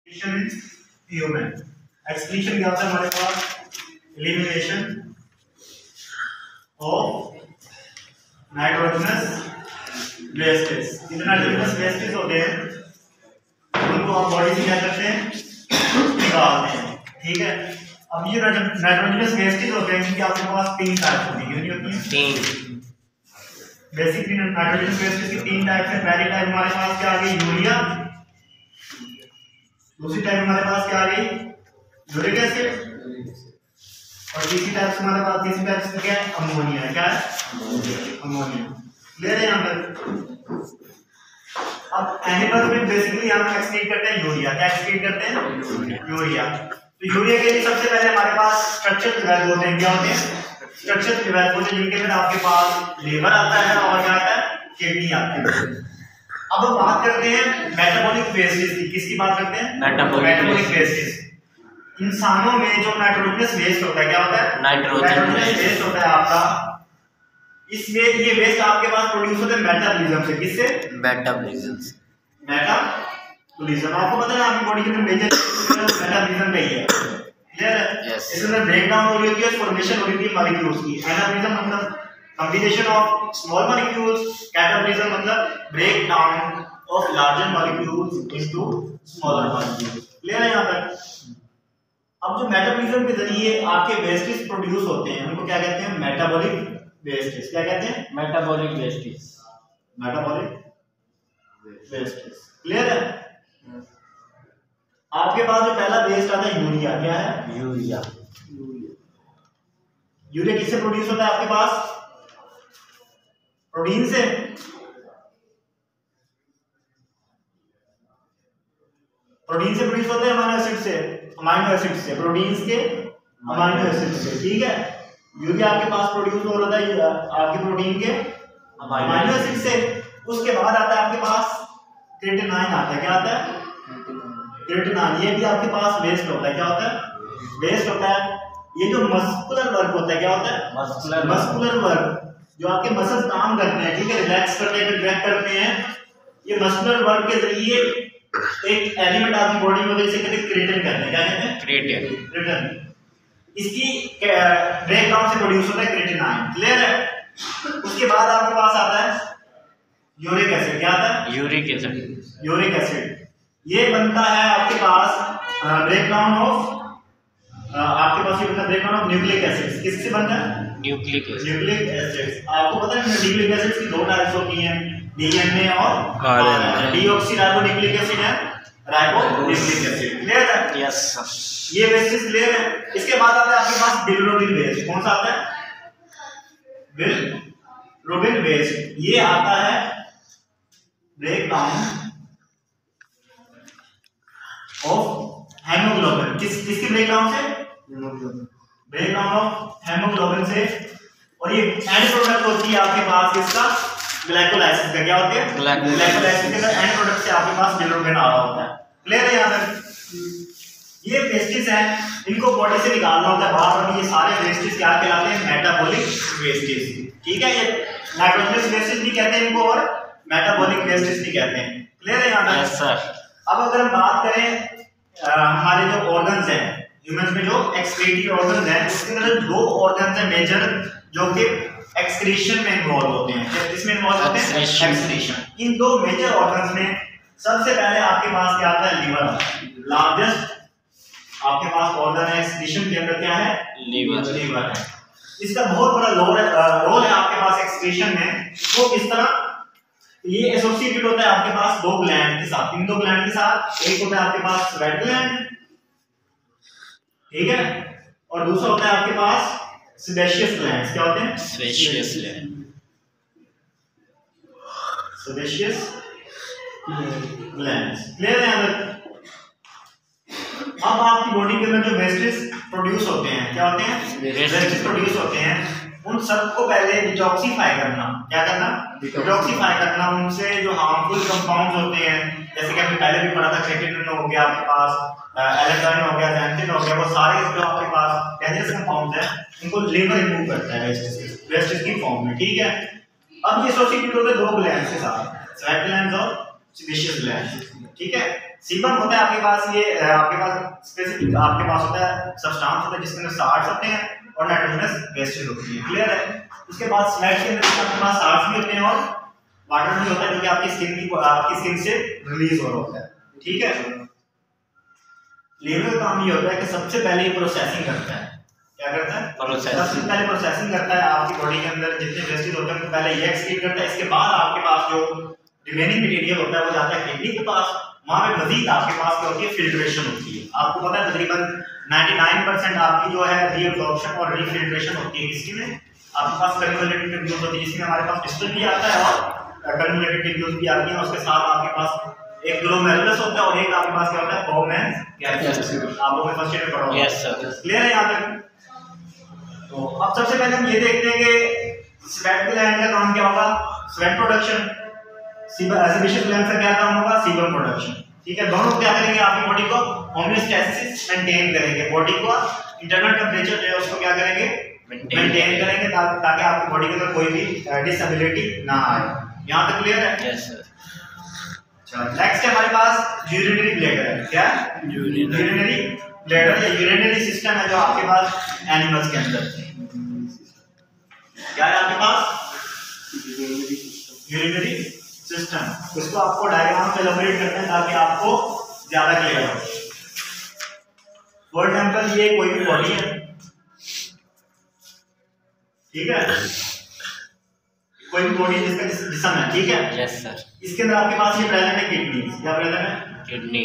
Human excretion क्या होता है हमारे पास? Elimination of nitrogenous wastage. जितने नाइट्रोजनस वेस्टेज होते हैं उनको आप बॉडी से क्या करते हैं? निकालते हैं। ठीक है, अब ये नाइट्रोजनस वेस्टेज होते हैं इनकी आपके पास तीन टाइप होती है। तीन बेसिकली नाइट्रोजनस वेस्टेज की तीन टाइप है। पहली टाइप हमारे पास क्या आ गई? यूरिया। दूसरी टाइप हमारे पास क्या आ गई? Uric acid. और तीसरी टाइप हमारे पास क्या है? अमोनिया। क्या है? अमोनिया। ले रहे हैं यहाँ पर। अब एनिमल में बेसिकली हम एक्सक्रीट करते हैं यूरिया। क्या एक्सक्रीट करते हैं? यूरिया। तो यूरिया के लिए सबसे पहले हमारे पास स्ट्रक्चर डेवलप होते हैं। क्या होते हैं? स्ट्रक्चर डेवलप होते हैं जिनके अंदर आपके पास लीवर आता है और क्या आता है? किडनी आती है। अब हम बात करते हैं मेटाबॉलिक वेस्टेज की। किसकी बात करते हैं? Metabolic wastage. इंसानों में जो नाइट्रोजनस वेस्ट होता है क्या होता है? नाइट्रोजनस वेस्ट होता है आपका। इसमें ये वेस्ट आपके पास प्रोड्यूस होते हैं मेटाबॉलिज्म से। किससे? मेटाबॉलिज्म। आपको पता है आपकी बॉडी के अंदर मेजर मेटाबॉलिज्म में ही है। क्लियर है? इसके अंदर ब्रेकडाउन हो रही है, फॉर्मेशन हो रही है मॉलिक्यूल्स की। एनाबॉलिज्म मतलब combination of small molecules, catabolism मतलब breakdown of larger molecules into smaller molecules। Clear है यहाँ तक? अब जो मेटाबॉलिज्म के जरिए आपके वेस्टेज प्रोड्यूस होते हैं उनको क्या कहते हैं? Metabolic wastage. क्या कहते हैं? Metabolic wastage. क्लियर है? आपके पास जो पहला वेस्ट आता है यूरिया। क्या है? यूरिया किससे प्रोड्यूस होता है आपके पास? प्रोटीन से। प्रोटीन से प्रोड्यूस होते हैं अमीनो एसिड से। प्रोटीन्स के अमीनो एसिड से। ठीक है, यूरिया आपके पास प्रोड्यूस हो रहा है आपके प्रोटीन के अमीनो एसिड से। उसके बाद आता है आपके पास क्रिएटिनाइन आता है। क्या आता है? क्रिएटिनाइन। ये भी आपके पास वेस्ट होता है। क्या होता है? वेस्ट होता है। ये जो मस्कुलर वर्क होता है क्या होता है? मस्कुलर वर्क जो आपके मसल्स काम करते हैं, ठीक है, रिलैक्स करते हैं, कंट्रैक्ट करते हैं, ये मस्कुलर वर्क के जरिए एक एलिमेंट आपकी बॉडी में इसे कहते हैं क्रिएटिन कहते हैं। क्या कहते हैं? क्रिएटिन। इसकी ब्रेकडाउन से प्रोड्यूस होता है क्रिएटिनाइन। क्लियर है? उसके बाद आपके पास आता है यूरिक एसिड। क्या आता है? Uric acid. ये बनता है आपके पास ब्रेकडाउन ऑफ न्यूक्लिक एसिड। किससे बनता है? Nucleic acid. आपको पता है न्यूक्लिक एसिड की दो टाइप्स होती हैं, डीएनए और आरएनए। डीऑक्सीराइबोन्यूक्लिक एसिड है, राइबोन्यूक्लिक एसिड। क्लियर है? Yes sir. ये वेस्टेज क्लियर है। इसके बाद आता है आपके पास बिलिरुबिन वेस्ट। कौन सा आता है? Bilirubin waste. ये आता है ब्रेकडाउन ऑफ हेमोग्लोबिन। किसकी ब्रेकडाउन से? ब्रेकडाउन ऑफ हेमोग्लोबिन से। और ये एंड प्रोडक्ट होती है आपके पास किसका? ग्लाइकोलाइसिस का। क्या होती है? ग्लाइकोलाइसिस के एंड प्रोडक्ट से आपके पास बिलिरुबिन आ रहा होता है। क्लियर है यहाँ तक? ये वेस्टेज है, इनको बॉडी से निकालना होता है बाहर। और ये सारे वेस्टेज क्या कहलाते हैं? Metabolic wastage. ठीक है, ये नाइट्रोजनस वेस्टेज भी कहते हैं इनको और मेटाबॉलिक वेस्टेज भी कहते हैं। क्लियर है यहाँ तक? Yes sir. अब अगर हम बात करें हमारे जो ऑर्गन्स हैं ह्यूमंस में, जो एक्सक्रीटरी ऑर्गन्स हैं, उसके अंदर दो ऑर्गन्स हैं मेजर जो कि एक्सक्रीशन में इन्वॉल्व होते हैं। किसमें इन्वॉल्व होते हैं? एक्सक्रीशन। इन दो मेजर ऑर्गन्स में सबसे पहले आपके पास क्या आता है? लीवर। लार्जेस्ट आपके पास ऑर्गन है एक्सक्रीशन के अंदर। क्या है? लीवर है। इसका बहुत बड़ा रोल है आपके पास एक्सक्रीशन में। वो किस तरह? ये एसोसिएटेड होता है आपके पास दो ग्लैंड के साथ। इन दो ग्लैंड के साथ एक होता है आपके पास स्वेट ग्लैंड, ठीक है, और दूसरा होता है आपके पास सेबेशियस ग्लैंड्स। क्या होते हैं? Sebaceous glands. क्लियर है? अब आपकी बॉडी के अंदर जो वेस्टेज प्रोड्यूस होते हैं क्या होते हैं? वेस्टेज प्रोड्यूस होते हैं। उन सबको पहले डिटॉक्सिफाई करना। क्या करना? डिटॉक्सिफाई करना। उनसे जो हार्मफुल कंपाउंड्स होते हैं, जैसे कि हमने पहले भी पढ़ा था, क्रिएटिनिन हो गया आपके पास, एलेक्ट्राइन हो गया, xanthine हो गया, वो सारे जो आपके पास डेंजरस कंपाउंड्स हैं इनको लीवर रिमूव करता है वेस्टेज की फॉर्म में। ठीक है, अब ये एसोसिएटेड होते हैं दो ग्लैंड्स के साथ, स्वेट ग्लैंड्स और सेबेशियस ग्लैंड्स। ठीक है, सीबम होता है आपके पास, ये आपके पास स्पेसिफिक आपके पास होता है सब्सटेंस होता है जिसके अंदर साल्ट्स होते हैं और नाइट्रोजनस वेस्टेज होती है। क्लियर है? उसके बाद स्वेट के अंदर आपके पास साल्ट्स भी होते हैं और वाटर भी होता है जो कि आपकी स्किन से रिलीज हो रहा होता है। ठीक है? लीवर का काम ये होता है कि सबसे पहले ये प्रोसेसिंग करता है। क्या करता है? सबसे पहले प्रोसेसिंग करता है आपकी बॉडी के अंदर जितने वेस्टेज होते हैं तो पहले ये एक्सक्रीट करता है। इसके बाद आपके पास जो रिमेनिंग मटेरियल होता है वो जाता है किडनी के पास। वहां पे मजीद आपके पास क्या होती है? फिल्ट्रेशन होती है। आपको पता है तकरीबन 99% आपकी जो है रीअब्जॉर्प्शन और रीफिल्ट्रेशन होती है किसकी में? आपके पास कन्वोल्यूटेड टिब्यूल्स होती है जिसमें हमारे पास डिस्टल भी आता है और कन्वोल्यूटेड टिब्यूल्स भी आती है। उसके साथ आपके पास एक ग्लोमेरुलस होता है और एक आपके पास क्या होता है? बोमेंस गैसेस। आप लोगों ने फर्स्ट ईयर में पढ़ा होगा। Yes sir. क्लियर है यहां तक? तो अब सबसे पहले हम ये देखते हैं कि स्वेट ग्लैंड का काम क्या होगा? Sweat production. सेबेशियस ग्लैंड का क्या काम होगा? Sebum production. ठीक है? दोनों क्या करेंगे? आपकी बॉडी को होमियोस्टैसिस मेंटेन करेंगे। बॉडी को इंटरनल टेंपरेचर जो है उसको क्या करेंगे? मेंटेन करेंगे ताकि आपकी बॉडी के अंदर कोई भी डिसेबिलिटी ना आए। यहां तक क्लियर है? Yes sir. अच्छा, नेक्स्ट है हमारे पास यूरिनरी ब्लैडर है। क्या? यूरिनरी ब्लैडर या यूरिनरी सिस्टम है जो आपके पास एनिमल्स के अंदर क्या है आपके पास? Urinary system. इसको आपको डायग्राम में एलाबोरेट करते हैं ताकि आपको ज्यादा क्लियर हो। फॉर एग्जांपल ये कोई भी बॉडी है, ठीक है? कोई भी बॉडी जिसका जिस्म है, ठीक है? Yes sir. इसके अंदर आपके पास ये प्रेजेंट है किडनी। क्या प्रेजेंट है? किडनी।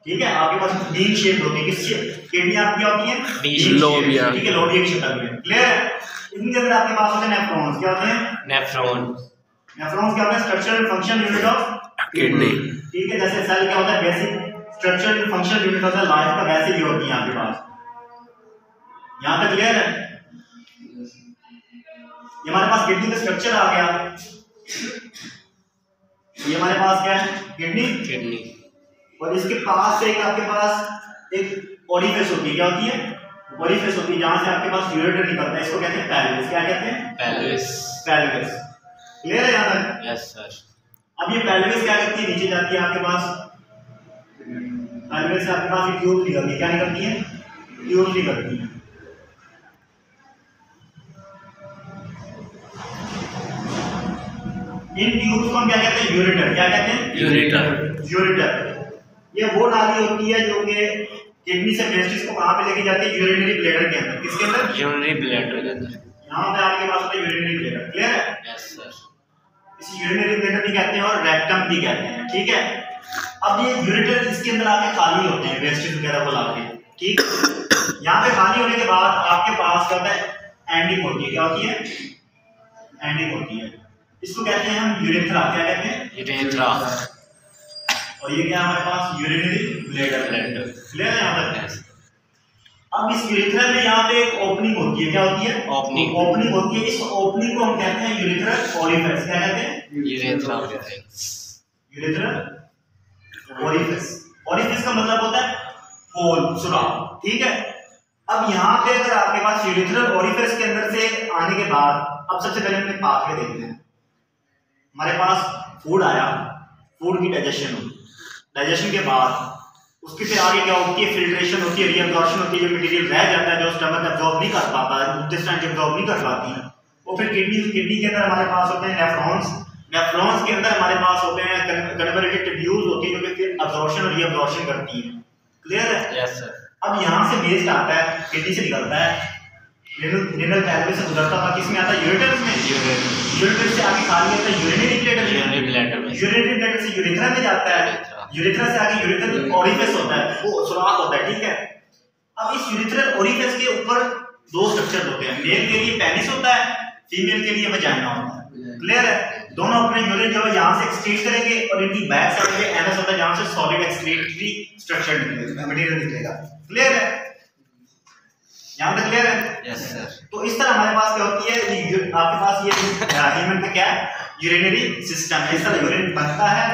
ठीक है? आपके पास डी शेप होती है। किस शेप? किडनी आपकी होती है डी लोबिया। ठीक है? लोबिया की शक्ल में। क्लियर है? इनके अंदर आपके पास होते हैं नेफ्रॉन्स। क्या होते हैं? नेफ्रॉन्स। नेफ्रॉन्स क्या होता है? Structural function unit of kidney. ठीक है? जैसे सेल क्या होता है? बेसिक स्ट्रक्चरल फंक्शन यूनिट होता है लाइफ का, वैसे ही होती है आपके पास। यहां तक क्लियर है? ये हमारे पास किडनी का स्ट्रक्चर आ गया। ये हमारे पास क्या है? किडनी। और इसके पास से एक आपके पास एक ओरिफिस होती है। क्या होती है? ओरिफिस होती है जहां से आपके पास यूरेटर निकलता है। इसको कहते हैं पेल्विस। क्या कहते हैं? पेल्विस। क्लियर है यहां तक? Yes sir. अब ये पेल्विस क्या करती है? नीचे जाती है आपके पास। पेल्विस से आपके पास एक ट्यूब निकलती है। क्या निकलती है? ट्यूब निकलती है। इन ट्यूब्स को हम क्या कहते हैं? यूरेटर। क्या कहते हैं? यूरेटर। ये वो नाली होती है जो कि किडनी से वेस्टेज को कहां पे लेके जाती है? यूरिनरी ब्लैडर के अंदर। किसके अंदर? यूरिनरी ब्लैडर के अंदर। यहां पे आपके पास होता है यूरिनरी ब्लैडर। क्लियर है? Yes sir. इसे यूरिनरी ब्लैडर भी कहते हैं और रेक्टम भी कहते हैं। ठीक है? अब ये यूरेटर इसके अंदर आके खाली होते हैं वेस्टेज वगैरह को लाके। ठीक? यहां पे खाली होने के बाद आपके पास क्या होता है? एंडिंग होती है। क्या होती है? एंडिंग होती है। इसको कहते हैं हम यूरेथ्रा। क्या कहते हैं? यूरेथ्रा। और ये क्या हमारे पास? Urinary bladder. क्लियर है यहां तक? अब इस यूरेथ्रा में यहाँ पे एक ओपनिंग होती है। क्या होती है? ओपनिंग होती है। इस ओपनिंग को हम कहते हैं यूरेथ्रल ओरिफिस। क्या कहते हैं? Urethral orifice. ओरिफिस का मतलब होता है होल, सुराख। ठीक है? अब यहाँ पे अगर आपके पास यूरेथ्रल ओरिफिस के अंदर से आने के बाद अब सबसे पहले हमने पाथवे देखते हैं। हमारे पास फूड आया, फूड की डाइजेशन हुई। डाइजेशन के बाद उसके फिर आगे क्या होती है? फिल्ट्रेशन होती है, रीअब्जॉर्प्शन होती है। जो मटेरियल रह जाता है जो स्टमक एब्जॉर्ब नहीं कर पाता है, इंटेस्टाइन एब्जॉर्ब नहीं कर पाती है, वो फिर किडनी के अंदर हमारे पास होते हैं नेफ्रॉन्स। नेफ्रॉन्स के अंदर हमारे पास होते हैं कन्वर्टेड ट्यूब्यूल्स होती है जो कि फिर एब्जॉर्प्शन और रीअब्जॉर्प्शन करती है। क्लियर है? Yes sir. अब यहाँ से वेस्ट आता है, किडनी से निकलता है, रेनल पैथवे से गुजरता था, किसमें आता है? यूरेटर में। यूरेटर से आगे खाली होता है यूरिनरी ब्लैडर में। यूरिनरी ब्लैडर से यूरेथ्रा में जाता है। यूरेथ्रा से आगे यूरेथ्रल ओरिफिस होता है, वो सुराख होता है। ठीक है? अब इस यूरेथ्रल ओरिफिस के ऊपर दो स्ट्रक्चर होते हैं। मेल के लिए पेनिस होता है, फीमेल के लिए वजाइना होता है। क्लियर है? दोनों अपने यूरिन जो है यहाँ से एक्सक्रीट करेंगे और इनकी बैक साइड पे एनस होता है जहाँ से सॉलिड एक्सक्रीटरी स्ट्रक्चर निकलेगा, मटेरियल निकलेगा। क्लियर है? यहाँ तक क्लियर है? Yes sir. तो इस तरह हमारे पास क्या होती है? आपके पास ये ह्यूमन का क्या है? यूरिनरी सिस्टम है। इस तरह यूरिन बनता है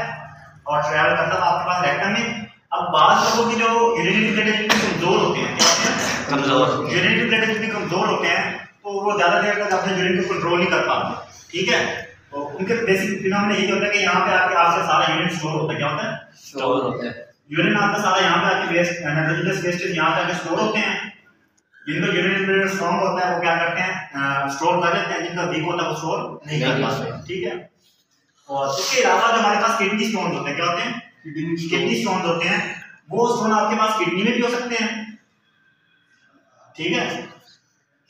और ट्रैवल करता है आपके पास रेक्टम में। अब बाद लोगों की जो यूरिनरी ब्लैडर कमजोर होते हैं, क्या होते हैं? कमजोर। यूरिनरी ब्लैडर जितने कमजोर होते हैं तो वो ज्यादा देर तक अपने यूरिन को कंट्रोल नहीं कर पाते। ठीक है? तो उनके बेसिक फिनोमेना यही होता है कि यहाँ पे आके आपका सारा यूरिन स्टोर होता है। क्या होता है? स्टोर होता है। यूरिन आपका सारा यहाँ पे आके वेस्ट नाइट्रोजनस वेस्टेज यहाँ पे आके स्टोर होते हैं। जिनका यूरिन स्ट्रॉन्ग होता है वो क्या करते हैं, स्टोर कर लेते हैं, जिनका वीक होता है वो स्टोर नहीं कर पाते। ठीक है। और इसके अलावा जो हमारे पास किडनी स्टोन होते हैं, क्या होते हैं? किडनी स्टोन होते हैं। वो स्टोन आपके पास किडनी में भी हो सकते हैं। ठीक है।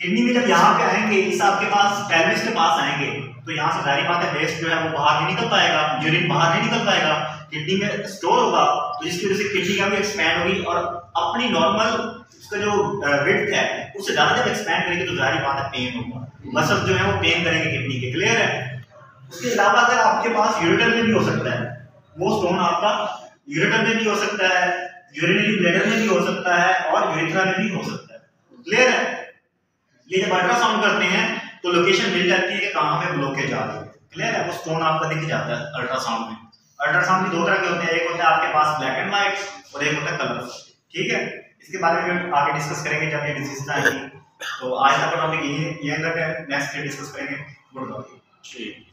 किडनी में जब यहाँ पे आएंगे, इस आपके पास पेल्विस के पास आएंगे, तो यहाँ से जाहिर बात है वेस्ट जो है वो बाहर नहीं निकल पाएगा, यूरिन बाहर नहीं निकल पाएगा, किडनी में स्टोर होगा, तो जिसकी वजह से किडनी का भी एक्सपैंड होगी और अपनी नॉर्मल उसका जो विड्थ है उससे ज्यादा जब एक्सपैंड करेंगे तो जाहिर बात है पेन होगा, मसल जो है वो पेन करेंगे किडनी के। क्लियर है? उसके अलावा अगर आपके पास यूरेटर में भी हो सकता है, वो स्टोन आपका यूरेटर में भी हो सकता है, यूरिनरी ब्लैडर में भी हो सकता है और यूरेथ्रा में भी हो सकता है। क्लियर है? ये जब अल्ट्रासाउंड करते हैं तो लोकेशन मिल जाती है कि कहाँ पे ब्लॉकेज आ रही है। क्लियर है? वो स्टोन आपका दिख जाता है अल्ट्रासाउंड में। अल्ट्रासाउंड भी दो तरह के होते हैं, एक होता है आपके पास ब्लैक एंड व्हाइट और एक होता है कलर। ठीक है। इसके बारे में हम आगे डिस्कस करेंगे जब ये डिजीज आएंगी। तो आज का टॉपिक यही तक है, नेक्स्ट डे डिस्कस करेंगे। Good morning. ठीक।